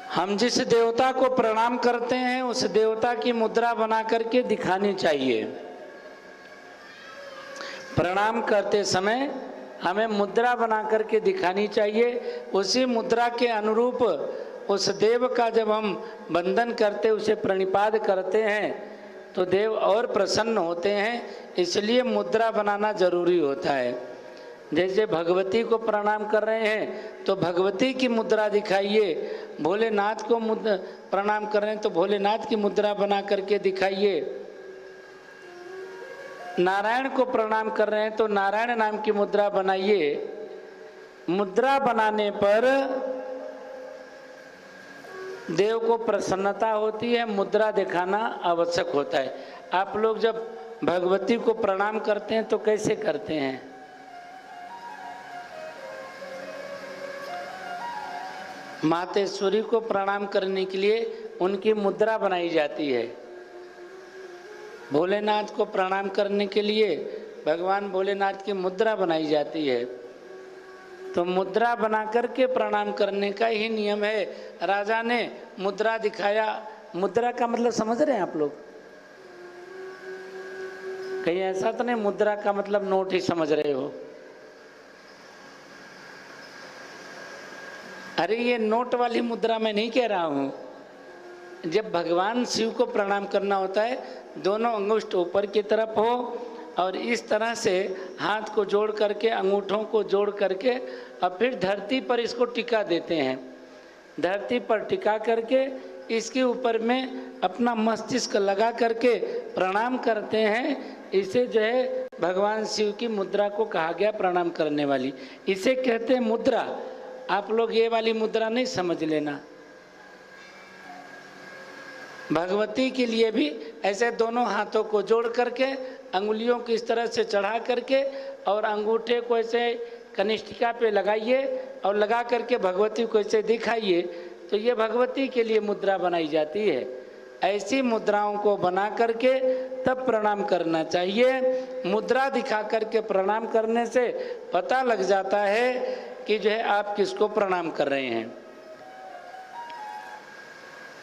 हम जिस देवता को प्रणाम करते हैं उस देवता की मुद्रा बना करके दिखानी चाहिए। प्रणाम करते समय हमें मुद्रा बना करके दिखानी चाहिए। उसी मुद्रा के अनुरूप उस देव का जब हम वंदन करते, उसे प्रणिपात करते हैं तो देव और प्रसन्न होते हैं। इसलिए मुद्रा बनाना जरूरी होता है। जैसे भगवती को प्रणाम कर रहे हैं तो भगवती की मुद्रा दिखाइए, भोलेनाथ को प्रणाम कर रहे हैं तो भोलेनाथ की मुद्रा बना करके दिखाइए, नारायण को प्रणाम कर रहे हैं तो नारायण नाम की मुद्रा बनाइए। मुद्रा बनाने पर देव को प्रसन्नता होती है, मुद्रा दिखाना आवश्यक होता है। आप लोग जब भगवती को प्रणाम करते हैं तो कैसे करते हैं? मातेश्वरी को प्रणाम करने के लिए उनकी मुद्रा बनाई जाती है। भोलेनाथ को प्रणाम करने के लिए भगवान भोलेनाथ की मुद्रा बनाई जाती है। तो मुद्रा बना करके प्रणाम करने का ही नियम है। राजा ने मुद्रा दिखाया। मुद्रा का मतलब समझ रहे हैं आप लोग? कहीं ऐसा तो नहीं मुद्रा का मतलब नोट ही समझ रहे हो? अरे ये नोट वाली मुद्रा मैं नहीं कह रहा हूँ। जब भगवान शिव को प्रणाम करना होता है, दोनों अंगुष्ठ ऊपर की तरफ हो और इस तरह से हाथ को जोड़ करके, अंगूठों को जोड़ करके और फिर धरती पर इसको टिका देते हैं। धरती पर टिका करके इसके ऊपर में अपना मस्तिष्क लगा करके प्रणाम करते हैं। इसे जो है भगवान शिव की मुद्रा को कहा गया, प्रणाम करने वाली। इसे कहते हैं मुद्रा। आप लोग ये वाली मुद्रा नहीं समझ लेना। भगवती के लिए भी ऐसे दोनों हाथों को जोड़ करके, अंगुलियों को इस तरह से चढ़ा करके और अंगूठे को ऐसे कनिष्ठिका पे लगाइए और लगा करके भगवती को ऐसे दिखाइए, तो ये भगवती के लिए मुद्रा बनाई जाती है। ऐसी मुद्राओं को बना करके तब प्रणाम करना चाहिए। मुद्रा दिखा करके प्रणाम करने से पता लग जाता है कि जो है आप किसको प्रणाम कर रहे हैं।